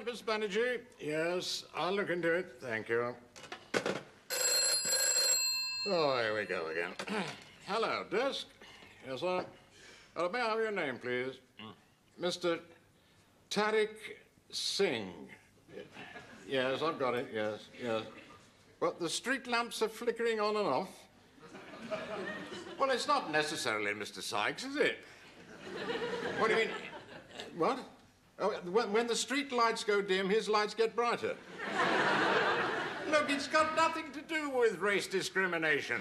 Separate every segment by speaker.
Speaker 1: right, Miss Banerjee. Yes, I'll look into it. Thank you. Oh, here we go again. Hello, desk. Yes, sir. May I have your name, please? Mr. Tariq Singh. Yes, I've got it. Yes, yes. Well, the street lamps are flickering on and off. Well, it's not necessarily Mr. Sykes, is it? What do you mean? What? Oh, when the street lights go dim, his lights get brighter. Look, it's got nothing to do with race discrimination.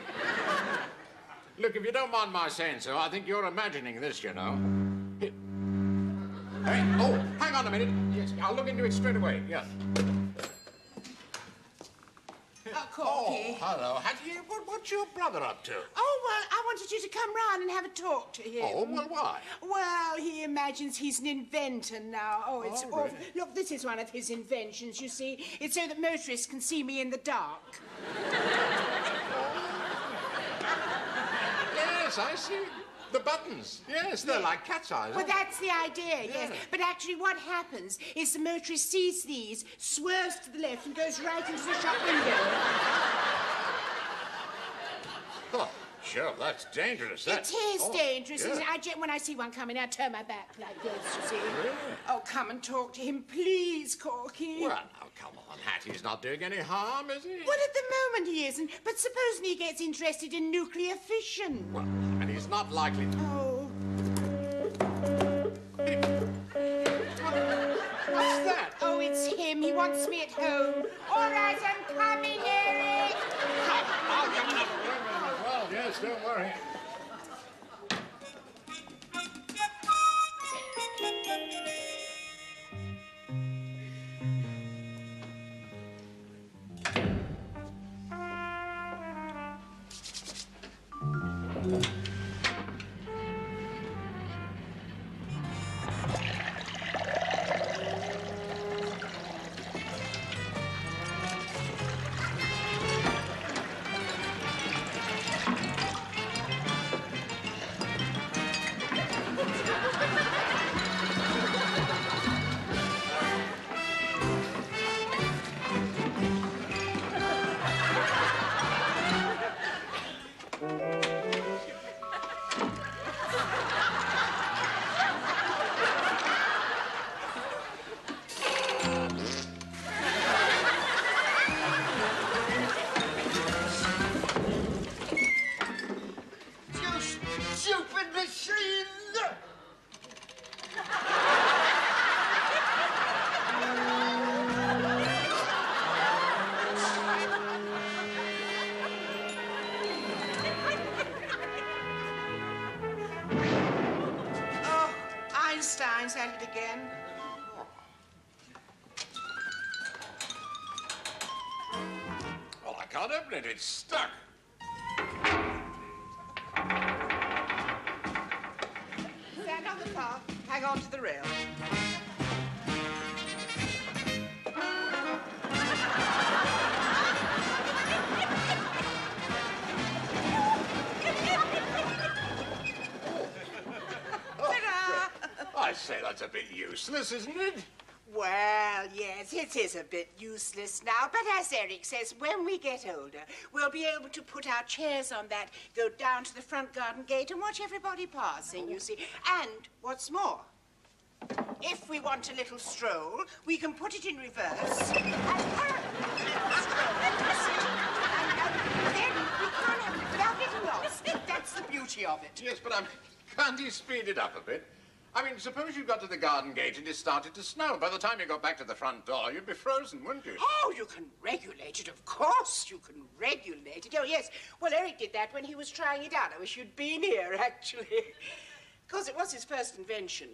Speaker 1: Look, if you don't mind my saying so, I think you're imagining this, you know. Hey, oh, hang on a minute. Yes, I'll look into it straight away, yes.
Speaker 2: Oh, Corky.
Speaker 1: Oh, hello. What's your brother up to?
Speaker 2: Oh, well, I wanted you to come round and have a talk to him.
Speaker 1: Oh, well, why?
Speaker 2: Well, he imagines he's an inventor now. Oh, it's awful.
Speaker 1: Really?
Speaker 2: Look, this is one of his inventions, you see. It's so that motorists can see me in the dark.
Speaker 1: Yes, I see. The buttons. Yes, they're like cat's eyes.
Speaker 2: Well, that's the idea, yes. But actually what happens is the motorist sees these, swerves to the left and goes right into the shop window.
Speaker 1: Oh, sure, that's dangerous.
Speaker 2: It is dangerous.
Speaker 1: Yeah.
Speaker 2: When I see one coming, I turn my back like this, you see.
Speaker 1: Really?
Speaker 2: Oh, come and talk to him, please, Corky.
Speaker 1: Well, now, come on, Hattie's not doing any harm, is he?
Speaker 2: Well, at the moment he isn't, but supposing he gets interested in nuclear fission.
Speaker 1: Well, and he's not likely to...
Speaker 2: Oh.
Speaker 1: What's that?
Speaker 2: Oh, it's him. He wants me at home. All right, I'm coming, Eric.
Speaker 1: I'll come up. Well, yes, don't worry.
Speaker 2: Einstein's at it again.
Speaker 1: Well, I can't open it. It's stuck.
Speaker 2: Stand on the path. Hang on to the rail.
Speaker 1: I say, that's a bit useless, isn't it?
Speaker 2: Well, yes, it is a bit useless now, but as Eric says, when we get older, we'll be able to put our chairs on that, go down to the front garden gate and watch everybody passing, you see. And what's more, if we want a little stroll, we can put it in reverse and then we can't have it without getting lost. That's the beauty of it.
Speaker 1: Yes, but can't he speed it up a bit? I mean, suppose you got to the garden gate and it started to snow. By the time you got back to the front door, you'd be frozen, wouldn't you?
Speaker 2: Oh, you can regulate it. Of course you can regulate it. Oh, yes. Well, Eric did that when he was trying it out. I wish you'd been here, actually. Because it was his first invention.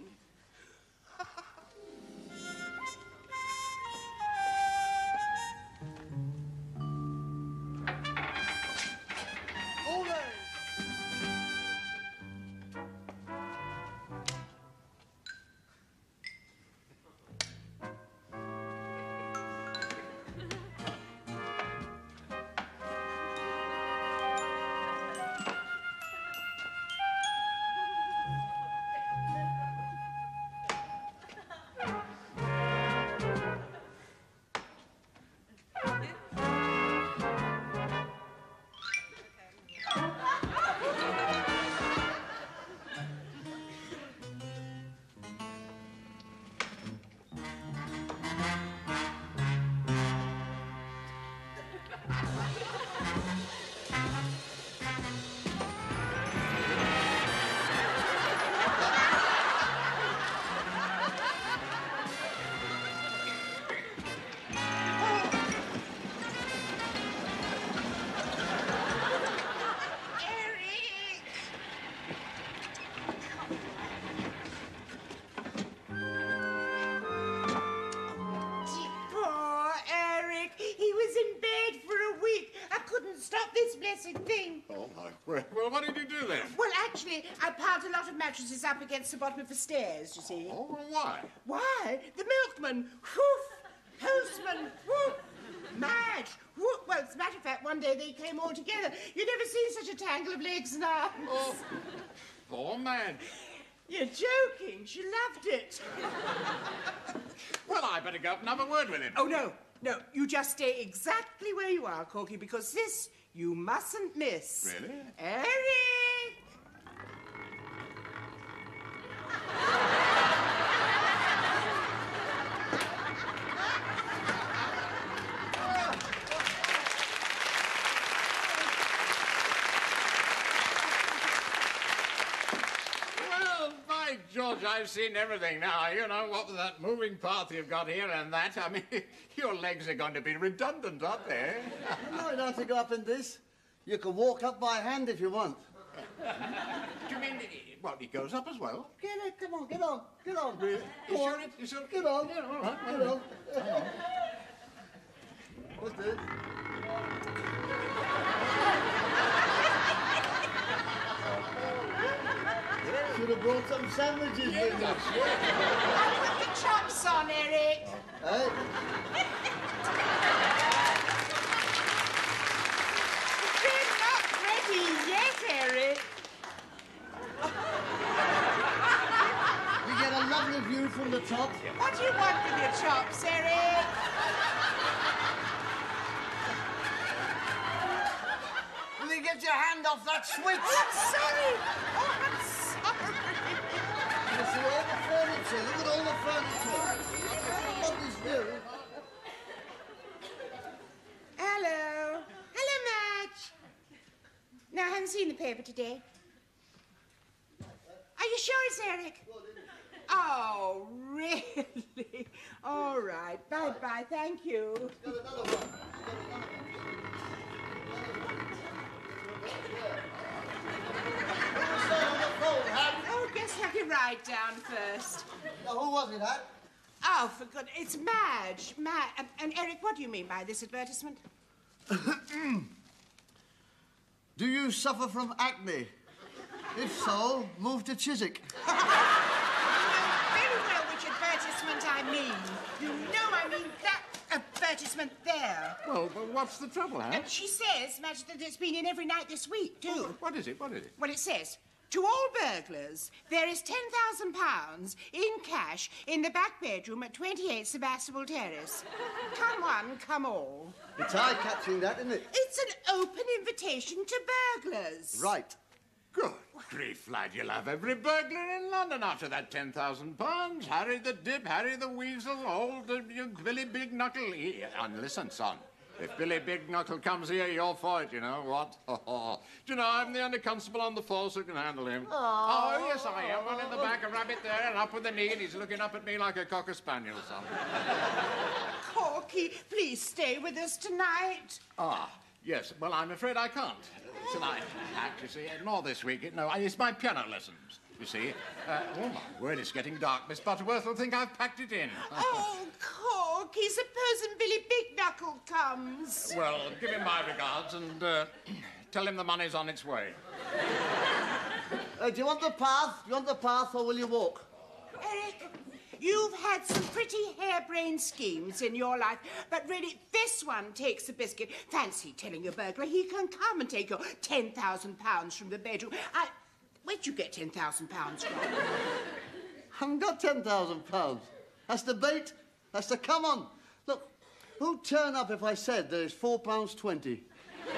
Speaker 2: blessed thing.
Speaker 1: Oh, my word. Well, what did you do then?
Speaker 2: Well, actually, I piled a lot of mattresses up against the bottom of the stairs, you see.
Speaker 1: Oh, well, why?
Speaker 2: Why? The milkman, whoof, postman, whoop, Madge, whoop. Well, as a matter of fact, one day they came all together. You've never seen such a tangle of legs and arms.
Speaker 1: Oh, poor Madge.
Speaker 2: You're joking. She loved it.
Speaker 1: Well, I better go up and have a word with him.
Speaker 2: Oh, no. No, you just stay exactly where you are, Corky, because this you mustn't miss.
Speaker 1: Really?
Speaker 2: Eric!
Speaker 1: George, I've seen everything now. You know, what with that moving path you've got here and that. I mean, your legs are going to be redundant, aren't they?
Speaker 3: No, you don't have to go up in this. You can walk up by hand if you want.
Speaker 1: Do you mean, well, he goes up as well?
Speaker 3: Get it, come on, get on, get on.
Speaker 1: Really?
Speaker 3: Go on.
Speaker 1: You sure?
Speaker 3: Get on.
Speaker 1: Yeah, all right.
Speaker 3: Get on. What's this? Should have brought some sandwiches with us.
Speaker 2: Put the chops on, Eric.
Speaker 3: Hey?
Speaker 2: They're not ready yet, Eric.
Speaker 3: You get a lovely view from the top.
Speaker 2: What do you want with your chops, Eric?
Speaker 3: Will you get your hand off that switch?
Speaker 2: Oh, I'm sorry. Oh, I'm sorry.
Speaker 3: You see all the furniture. Look at all the furniture. What is new?
Speaker 2: Hello. Hello, Madge. No, I haven't seen the paper today. Are you sure it's Eric? Oh, really? All right. Bye-bye. Thank you.
Speaker 3: Got another one.
Speaker 2: Oh, guess I can write down first.
Speaker 3: Now, who was it, Hat?
Speaker 2: Oh, for good... It's Madge. And Eric, what do you mean by this advertisement?
Speaker 3: Do you suffer from acne? If so, move to Chiswick.
Speaker 2: You know very well which advertisement I mean. You know I mean that advertisement there.
Speaker 1: Well, what's the trouble, huh?
Speaker 2: And she says, Madge, that it's been in every night this week, too.
Speaker 1: Oh, what is it? What is it?
Speaker 2: Well, it says, to all burglars, there is £10,000 in cash in the back bedroom at 28 Sebastopol Terrace. Come one, come all.
Speaker 3: It's eye-catching, that, isn't it?
Speaker 2: It's an open invitation to burglars.
Speaker 3: Right.
Speaker 1: Good grief, lad, you'll have every burglar in London after that £10,000. Harry the Dip, Harry the Weasel, old Billy Big Knuckle. And listen, son, if Billy Big Knuckle comes here, you're for it, you know what? Do you know, I'm the only constable on the force who can handle him. Oh, yes, I am. One in the back, a rabbit there, and up with the knee, and he's looking up at me like a cocker spaniel, son.
Speaker 2: Corky, please stay with us tonight.
Speaker 1: Ah, yes. Well, I'm afraid I can't. Tonight, you see, nor this week. No, it's my piano lessons, you see. Oh, my word, it's getting dark. Miss Butterworth will think I've packed it in.
Speaker 2: Oh, Corky, supposing Billy Big Knuckle comes.
Speaker 1: Well, give him my regards and tell him the money's on its way.
Speaker 3: Do you want the path? Do you want the path, or will you walk?
Speaker 2: Eric, you've had some pretty harebrained schemes in your life, but really, this one takes the biscuit. Fancy telling a burglar he can come and take your £10,000 from the bedroom. Where'd you get £10,000 from?
Speaker 3: I haven't got £10,000. That's the bait. That's the come on. Look, who'd turn up if I said there's £4.20?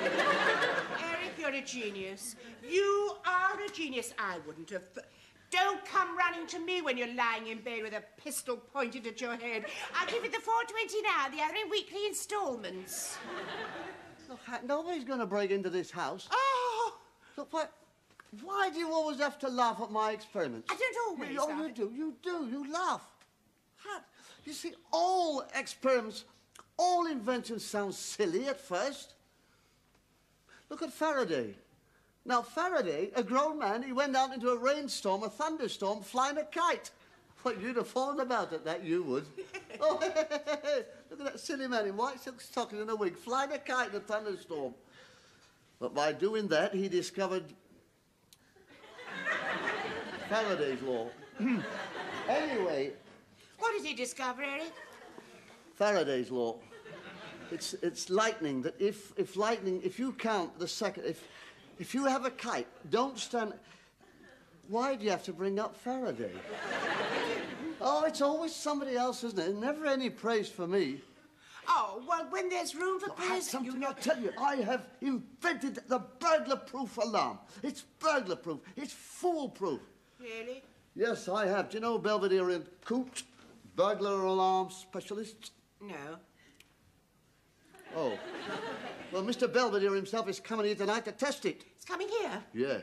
Speaker 2: Eric, you're a genius. You are a genius. I wouldn't have... Don't come running to me when you're lying in bed with a pistol pointed at your head. I'll give you the £4.20 now, the other in weekly instalments.
Speaker 3: Look, nobody's going to break into this house.
Speaker 2: Oh!
Speaker 3: Look, why do you always have to laugh at my experiments?
Speaker 2: I don't always
Speaker 3: Oh,
Speaker 2: laugh.
Speaker 3: you do. You do. You laugh. You see, all experiments, all inventions sound silly at first. Look at Faraday. Now, Faraday, a grown man, he went out into a rainstorm, a thunderstorm, flying a kite. Well, you'd have fallen about at that, you would. Oh, look at that silly man in white silk stockings and a wig, flying a kite in a thunderstorm. But by doing that, he discovered Faraday's law. Anyway...
Speaker 2: What did he discover, Eric?
Speaker 3: Faraday's law. It's lightning, that if you count the second... If you have a kite, don't stand... Why do you have to bring up Faraday? Oh, it's always somebody else, isn't it? Never any praise for me.
Speaker 2: Oh, well, when there's room for praise...
Speaker 3: Something I'll tell you. I have invented the burglar-proof alarm. It's burglar-proof. It's foolproof.
Speaker 2: Really?
Speaker 3: Yes, I have. Do you know Belvedere and Coote? Burglar alarm specialists?
Speaker 2: No.
Speaker 3: Oh. Well, Mr. Belvedere himself is coming here tonight to test it.
Speaker 2: It's coming here?
Speaker 3: Yeah.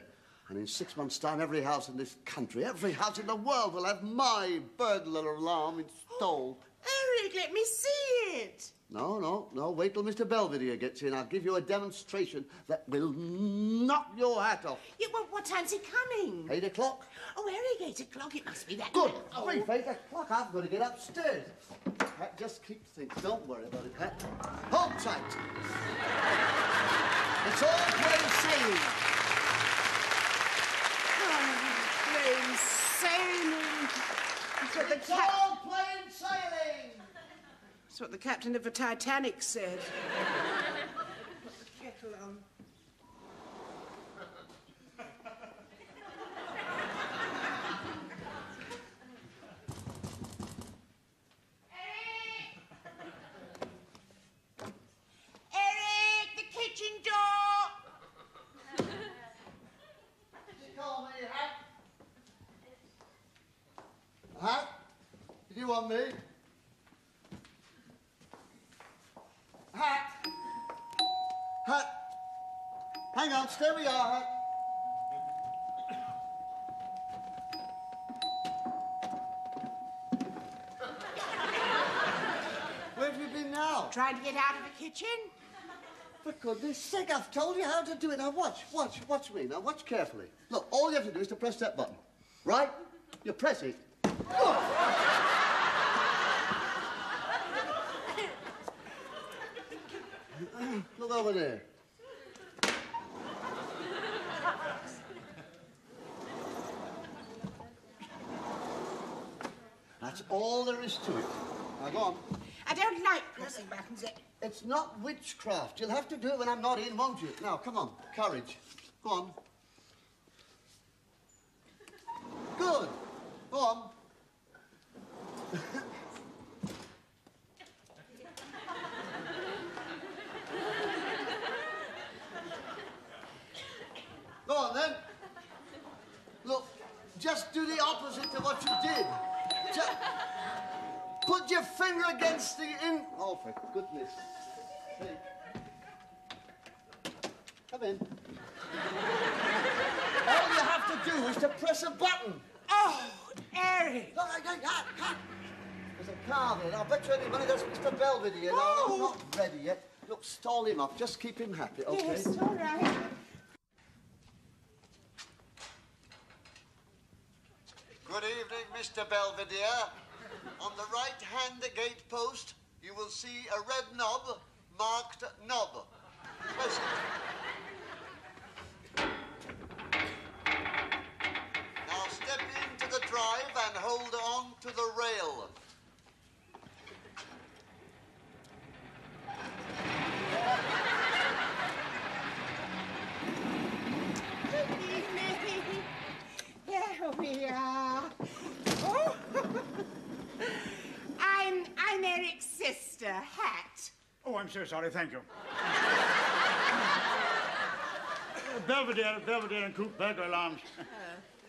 Speaker 3: And in 6 months' time, every house in this country, every house in the world will have my burglar alarm installed.
Speaker 2: Eric, let me see it.
Speaker 3: No. Wait till Mr. Belvedere gets in. I'll give you a demonstration that will knock your hat off.
Speaker 2: Yeah, well, what time's he coming?
Speaker 3: 8 o'clock.
Speaker 2: Oh, Eric, 8 o'clock. It must be that...
Speaker 3: Good.
Speaker 2: Oh.
Speaker 3: Brief, 8 o'clock. I've got to get upstairs. Hat, just keep things. Don't worry about it, Hat. Hold tight. It's all plain sailing.
Speaker 2: Plain sailing. That's what the
Speaker 3: It's all plain sailing.
Speaker 2: That's what the captain of the Titanic said. Put the kettle on. Eric, the kitchen door.
Speaker 3: Did you call me, Hat? Hat? Did you want me? Hat! Hat! Hang on, stay where you are, Hat. Where have you been now?
Speaker 2: Trying to get out of the kitchen?
Speaker 3: For goodness sake, I've told you how to do it. Now watch me. Now watch carefully. Look, all you have to do is to press that button. Right? You press it. Look over there. That's all there is to it. Now go on.
Speaker 2: I don't like pressing buttons.
Speaker 3: It's not witchcraft. You'll have to do it when I'm not in, won't you? Now, come on. Courage. Go on. Good. Go on. Go on, then. Look, just do the opposite to what you did. Just put your finger against the Oh, for goodness sake. Come in. All you have to do is to press a button.
Speaker 2: Oh, Eric.
Speaker 3: Look, there's a car there. I'll bet you any money that's Mr. Belvedere. No,
Speaker 2: Oh.
Speaker 3: I'm not ready yet. Look, stall him up. Just keep him happy, okay?
Speaker 2: Yes, all right.
Speaker 3: Good evening, Mr. Belvedere. On the right-hand gate post, you will see a red knob marked knob. Press it. Now step into the drive and hold on to the rail.
Speaker 2: Good evening. There we are. Oh. I'm Eric's sister, Hat.
Speaker 4: Oh, I'm so sorry, thank you. Belvedere and Coote burglar alarms.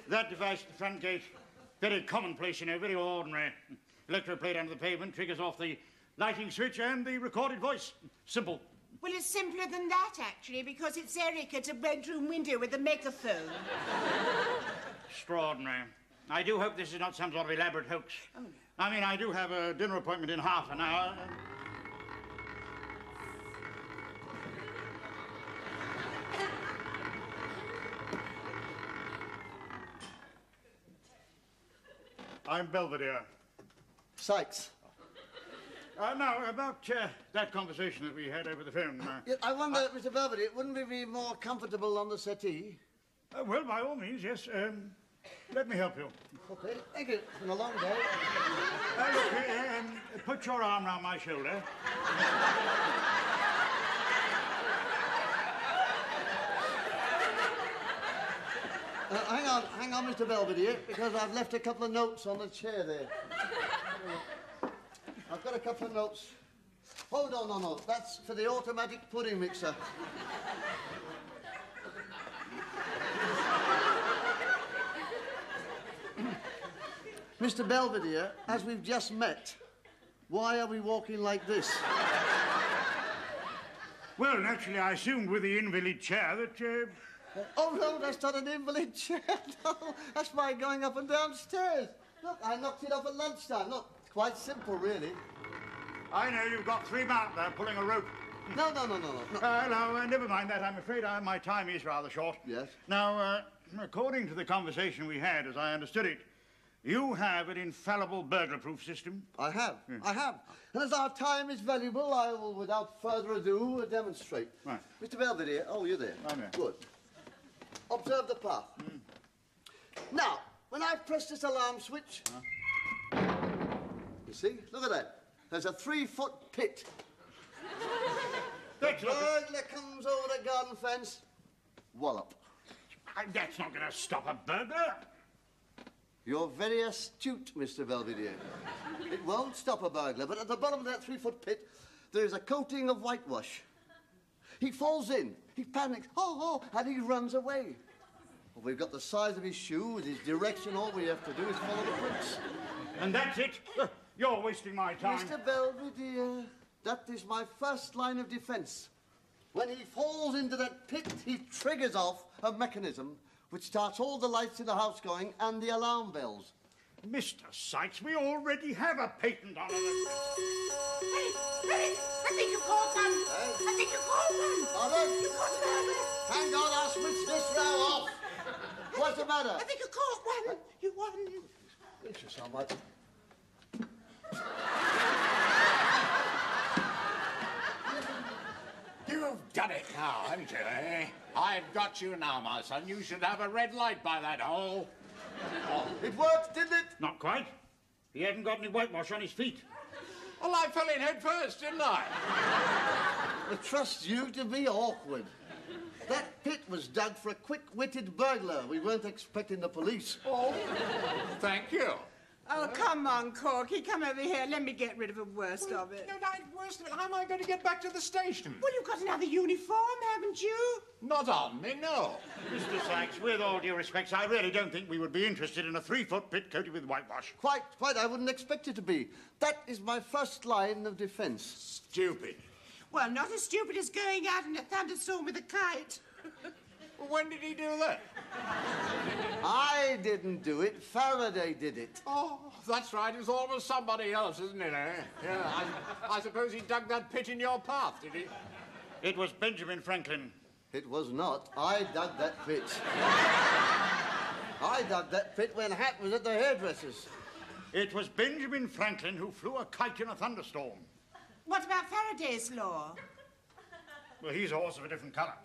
Speaker 4: That device at the front gate, very commonplace, you know, very ordinary. Electroplate under the pavement triggers off the lighting switch and the recorded voice. Simple.
Speaker 2: Well, it's simpler than that, actually, because it's Eric at a bedroom window with a megaphone.
Speaker 4: Extraordinary. I do hope this is not some sort of elaborate hoax.
Speaker 2: Oh, no.
Speaker 4: I mean, I do have a dinner appointment in half an hour. I'm Belvedere.
Speaker 3: Sykes.
Speaker 4: Now, about that conversation that we had over the phone.
Speaker 3: Yeah, I wonder, Mr. Belvedere, wouldn't we be more comfortable on the settee?
Speaker 4: Well, by all means, yes. Let me help you.
Speaker 3: Okay, thank you. It's been a long day.
Speaker 4: Look, put your arm round my shoulder.
Speaker 3: Hang on, Mr. Belvedere, because I've left a couple of notes on the chair there. I've got a couple of notes. Hold on, no. That's for the automatic pudding mixer. Mr. Belvedere, as we've just met, why are we walking like this?
Speaker 4: Well, naturally, I assumed with the invalid chair that...
Speaker 3: Oh, no, that's not an invalid chair. No, that's my going up and downstairs. Look, I knocked it off at lunchtime. Look, it's quite simple, really.
Speaker 4: I know you've got 3 men out there pulling a rope.
Speaker 3: No.
Speaker 4: Never mind that. I'm afraid my time is rather short.
Speaker 3: Yes?
Speaker 4: Now, according to the conversation we had, as I understood it, you have an infallible burglar-proof system.
Speaker 3: I have. And as our time is valuable, I will, without further ado, demonstrate.
Speaker 4: Right.
Speaker 3: Mr. Belvedere, oh, you're there.
Speaker 4: I'm there.
Speaker 3: Good. Observe the path. Now, when I press this alarm switch, you see, look at that. There's a 3-foot pit. The burglar comes over the garden fence, wallop.
Speaker 4: That's not going to stop a burglar.
Speaker 3: You're very astute, Mr. Belvedere. It won't stop a burglar, but at the bottom of that 3-foot pit, there is a coating of whitewash. He falls in, he panics, and he runs away. Well, we've got the size of his shoe with his direction. All we have to do is follow the prints.
Speaker 4: And that's it? You're wasting my time.
Speaker 3: Mr. Belvedere, that is my first line of defense. When he falls into that pit, he triggers off a mechanism which starts all the lights in the house going and the alarm bells.
Speaker 4: Mr. Sykes, we already have a patent on it.
Speaker 2: Hey, I think you caught one. I think you caught one.
Speaker 3: Pardon?
Speaker 2: You caught a burglar.
Speaker 3: Hang on, I'll switch this row off. What's the matter?
Speaker 2: I think you caught one. You won.
Speaker 3: Gracious almighty.
Speaker 1: You've done it now, haven't you, eh? I've got you now, my son. You should have a red light by that hole.
Speaker 3: Oh. It worked, didn't it?
Speaker 4: Not quite. He hasn't got any whitewash on his feet.
Speaker 1: Well, I fell in head first, didn't I?
Speaker 3: I trust you to be awkward. That pit was dug for a quick-witted burglar. We weren't expecting the police.
Speaker 1: Oh, thank you.
Speaker 2: Oh, come on, Corky. Come over here. Let me get rid of the worst of it.
Speaker 1: No, worst of it. How am I going to get back to the station?
Speaker 2: Well, you've got another uniform, haven't you?
Speaker 1: Not on me, no.
Speaker 4: Mr. Sykes, with all due respects, I really don't think we would be interested in a 3-foot pit coated with whitewash.
Speaker 3: Quite. I wouldn't expect it to be. That is my first line of defense.
Speaker 1: Stupid.
Speaker 2: Well, not as stupid as going out in a thunderstorm with a kite.
Speaker 1: Well, when did he do that?
Speaker 3: I didn't do it. Faraday did it.
Speaker 1: Oh, that's right. It's always somebody else, isn't it, eh? Yeah, I suppose he dug that pit in your path, did he?
Speaker 4: It was Benjamin Franklin.
Speaker 3: It was not. I dug that pit. I dug that pit when Hat was at the hairdresser's.
Speaker 4: It was Benjamin Franklin who flew a kite in a thunderstorm.
Speaker 2: What about Faraday's law?
Speaker 4: Well, he's a horse of a different colour.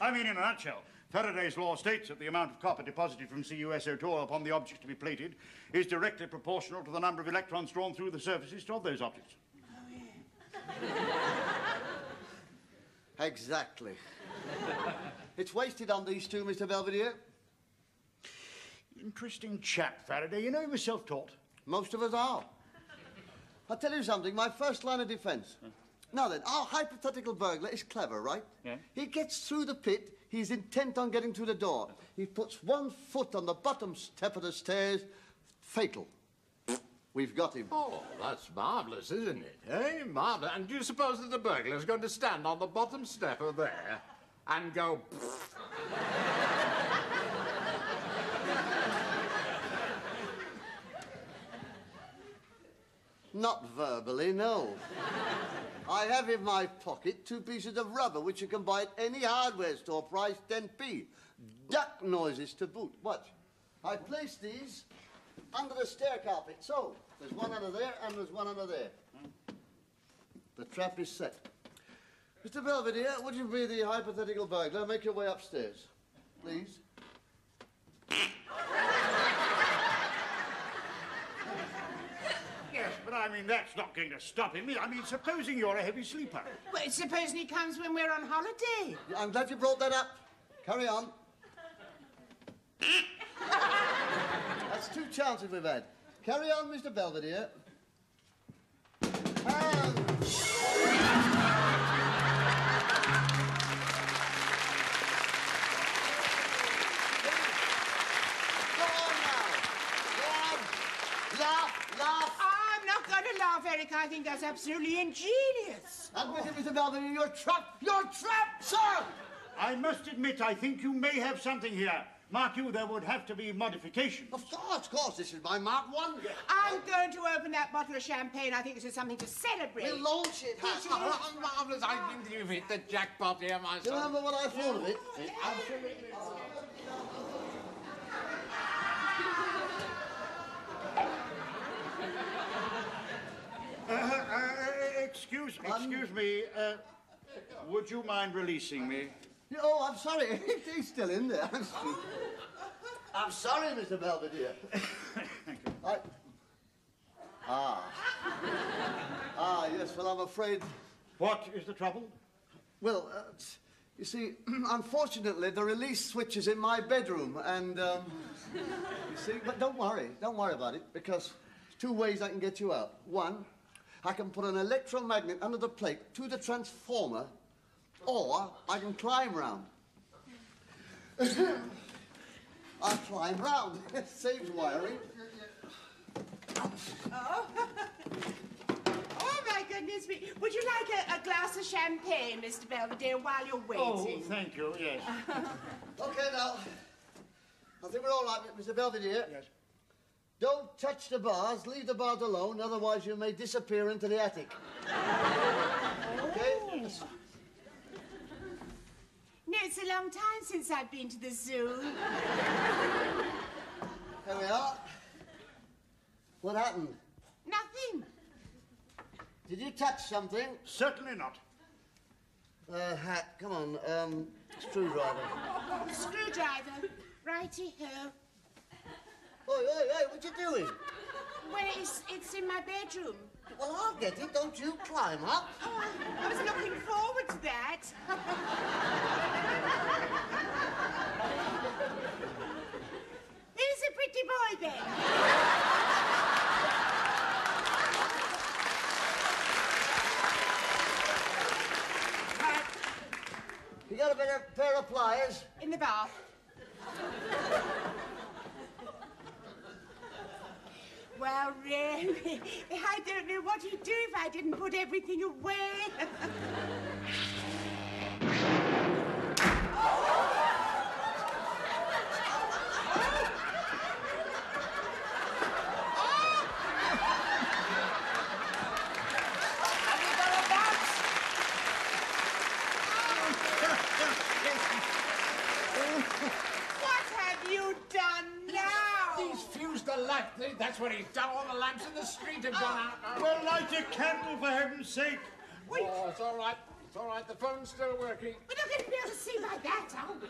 Speaker 4: I mean, in a nutshell, Faraday's law states that the amount of copper deposited from CuSO2 upon the objects to be plated is directly proportional to the number of electrons drawn through the surfaces of those objects.
Speaker 2: Oh, yeah.
Speaker 3: Exactly. It's wasted on these two, Mr. Belvedere.
Speaker 4: Interesting chap, Faraday. You know, he was self-taught.
Speaker 3: Most of us are. I'll tell you something, my first line of defense. Now then, our hypothetical burglar is clever, right?
Speaker 4: Yeah.
Speaker 3: He gets through the pit, he's intent on getting through the door. He puts 1 foot on the bottom step of the stairs, fatal. We've got him.
Speaker 1: Oh, that's marvellous, isn't it? Eh? Marvellous. And do you suppose that the burglar's going to stand on the bottom step of there and go...
Speaker 3: Not verbally, no. I have in my pocket 2 pieces of rubber which you can buy at any hardware store, priced 10p. Duck noises to boot. Watch. I place these under the stair carpet. So, there's one under there and there's one under there. The trap is set. Mr. Belvedere, would you be the hypothetical burglar? Make your way upstairs, please.
Speaker 4: Yes, but I mean, that's not going to stop him. I mean, supposing you're a heavy sleeper.
Speaker 2: Well, supposing he comes when we're on holiday.
Speaker 3: Yeah, I'm glad you brought that up. Carry on. That's 2 chances we've had. Carry on, Mr. Belvedere. And... Go on now. Go on. Laugh.
Speaker 2: I'm not going to laugh, Eric. I think that's absolutely ingenious.
Speaker 3: Admit it, Mr. Belvedere, you're trapped, sir!
Speaker 4: I must admit, I think you may have something here. Mark you, there would have to be modification.
Speaker 3: Of course, this is my Mark 1.
Speaker 2: I'm going to open that bottle of champagne. I think this is something to celebrate.
Speaker 3: We'll launch it.
Speaker 1: Marvellous. I think you've hit the jackpot here, my
Speaker 3: Do you
Speaker 1: son.
Speaker 3: remember what I thought of it?
Speaker 1: Absolutely.
Speaker 4: Excuse me, would you mind releasing me?
Speaker 3: Oh, I'm sorry. He's still in there. I'm sorry, Mr. Belvedere.
Speaker 4: Thank you.
Speaker 3: Yes, well, I'm afraid...
Speaker 4: What is the trouble?
Speaker 3: Well, you see, unfortunately, the release switch is in my bedroom, and, you see, but don't worry about it, because there's 2 ways I can get you out. 1, I can put an electromagnet under the plate to the transformer, or I can climb round. I'll climb round. It saves wiring.
Speaker 2: Oh. Oh, my goodness me. Would you like a glass of champagne, Mr. Belvedere, while you're waiting?
Speaker 4: Oh, thank you, yes.
Speaker 3: Okay, now, I think we're all right, Mr. Belvedere.
Speaker 4: Yes.
Speaker 3: Don't touch the bars. Leave the bars alone, otherwise you may disappear into the attic. Okay?
Speaker 2: No, it's a long time since I've been to the zoo.
Speaker 3: Here we are. What happened?
Speaker 2: Nothing.
Speaker 3: Did you touch something?
Speaker 4: Certainly not.
Speaker 3: Hat, come on, screwdriver.
Speaker 2: Screwdriver. Righty-ho.
Speaker 3: Hey, what you doing?
Speaker 2: Well, it's in my bedroom.
Speaker 3: Well, I'll get it. Don't you climb up.
Speaker 2: Oh, I was looking forward to that. Here's a pretty boy, then.
Speaker 3: You got a better pair of pliers?
Speaker 2: In the bath. Well, really, I don't know what he'd do if I didn't put everything away. What have you done now?
Speaker 1: He's fused the light. That's what he's done. All the lamps in the street have gone out.
Speaker 4: Well, light a candle, for heaven's sake.
Speaker 1: Oh, it's all right. It's all right. The phone's still working.
Speaker 2: We're not going to be able to see like that, are we?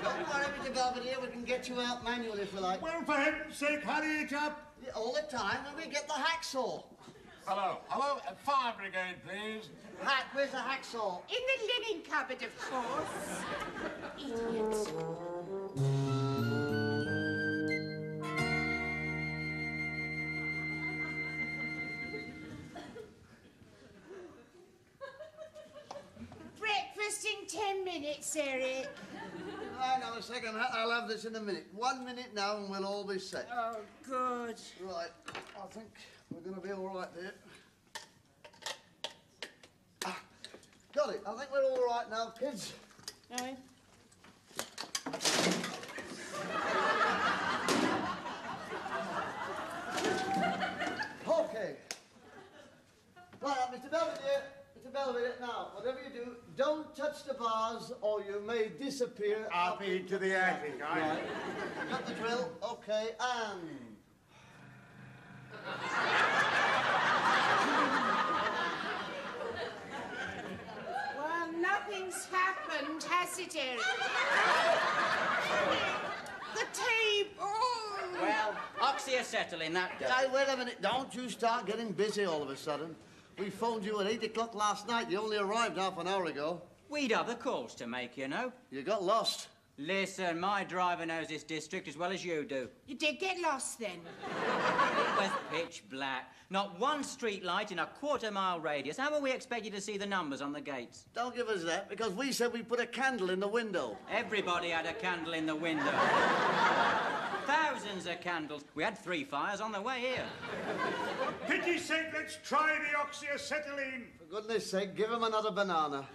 Speaker 3: Don't worry, Mr. Belvedere. We can get you out manually if you like.
Speaker 4: Well, for heaven's sake, hurry it up.
Speaker 3: Yeah, all the time when we get the hacksaw.
Speaker 1: Hello. Fire brigade, please.
Speaker 3: Hack, where's the hacksaw?
Speaker 2: In the linen cupboard, of course. Idiot. Breakfast in 10 minutes, Eric.
Speaker 3: Hang on a second. I'll have this in a minute. 1 minute now and we'll all be set.
Speaker 2: Oh, good.
Speaker 3: Right. I think we're going to be all right there. Got it. I think we're all right now, kids.
Speaker 2: Are we?
Speaker 3: Okay. Right, Mr. Belvedere, now, whatever you do, don't touch the bars or you may disappear
Speaker 4: Up into the attic,
Speaker 3: Right. Got the drill? Okay, and...
Speaker 2: Something's happened, has it, Eric? The table.
Speaker 5: Well, oxyacetylene, that does.
Speaker 3: Hey, wait a minute. Don't you start getting busy all of a sudden. We phoned you at 8 o'clock last night. You only arrived half an hour ago.
Speaker 5: We'd other calls to make, you know.
Speaker 3: You got lost.
Speaker 5: Listen, my driver knows this district as well as you do.
Speaker 2: You did get lost then.
Speaker 5: It was pitch black. Not one street light in a quarter-mile radius. How will we expect you to see the numbers on the gates?
Speaker 3: Don't give us that, because we said we put a candle in the window.
Speaker 5: Everybody had a candle in the window. Thousands of candles. We had 3 fires on the way here.
Speaker 4: Pity's sake, let's try the oxyacetylene.
Speaker 3: For goodness sake, give him another banana.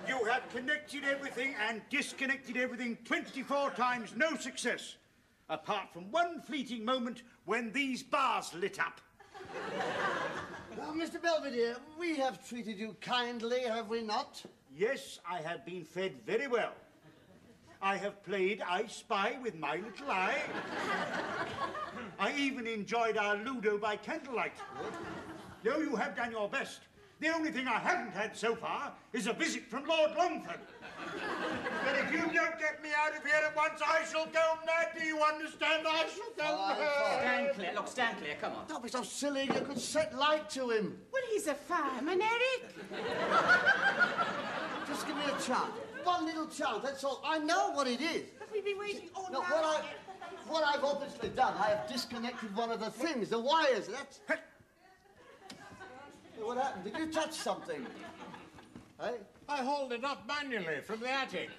Speaker 4: You have connected everything and disconnected everything 24 times, no success. Apart from one fleeting moment when these bars lit up.
Speaker 3: Now, Mr. Belvedere, we have treated you kindly, have we not?
Speaker 4: Yes, I have been fed very well. I have played I Spy with my little eye. I even enjoyed our Ludo by candlelight. No, you have done your best. The only thing I haven't had so far is a visit from Lord Longford. But if you don't get me out of here at once, I shall go mad. Do you understand? I shall go mad.
Speaker 5: Stand clear. Look, stand clear. Come on.
Speaker 3: Don't be so silly. You could set light to him.
Speaker 2: Well, he's a fireman, Eric.
Speaker 3: Just give me a chance. One little chance, that's all. I know what it is.
Speaker 2: But we've been waiting all
Speaker 3: No,
Speaker 2: night.
Speaker 3: what I've obviously done, I have disconnected one of the things, the wires. That's... What happened? Did you touch something? Hey?
Speaker 1: I hauled it up manually from the attic.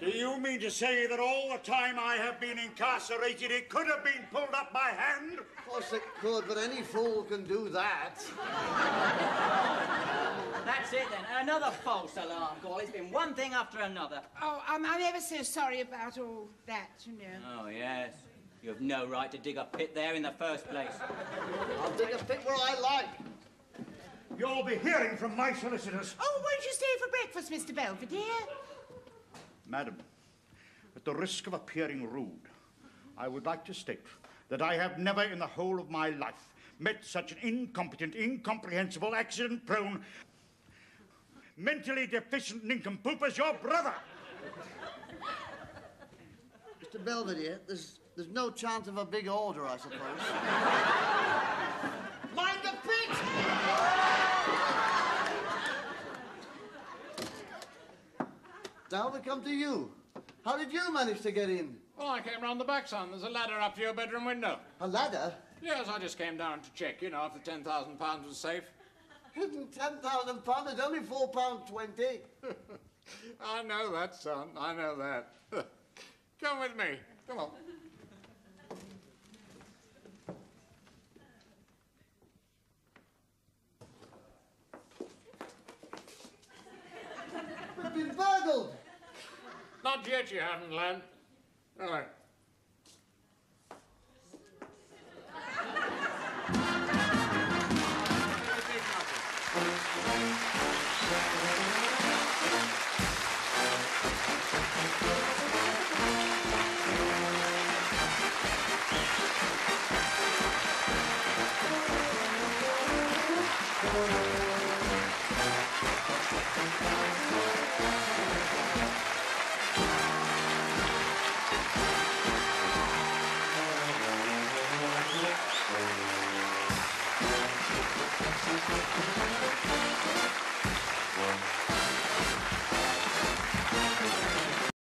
Speaker 4: Do you mean to say that all the time I have been incarcerated, it could have been pulled up by hand?
Speaker 3: Of course it could, but any fool can do that.
Speaker 5: That's it, then. Another false alarm call. It's been one thing after another.
Speaker 2: Oh, I'm ever so sorry about all that, you know.
Speaker 5: Oh, yes. You have no right to dig a pit there in the first place.
Speaker 3: I'll dig a pit where I like.
Speaker 4: You'll be hearing from my solicitors.
Speaker 2: Oh, won't you stay for breakfast, Mr. Belvedere?
Speaker 4: Madam, at the risk of appearing rude, I would like to state that I have never in the whole of my life met such an incompetent, incomprehensible, accident-prone, mentally deficient nincompoop as your brother.
Speaker 3: Mr. Belvedere, there's no chance of a big order, I suppose. Mind the pit! Now we come to you. How did you manage to get in?
Speaker 1: Well, I came round the back, son. There's a ladder up to your bedroom window.
Speaker 3: A ladder?
Speaker 1: Yes, I just came down to check, you know, if the £10,000 was safe.
Speaker 3: Isn't £10,000? It's only £4.20.
Speaker 1: I know that, son. I know that. Come with me. Come on.
Speaker 3: We've been burgled.
Speaker 1: Not yet, you haven't, lad. All right.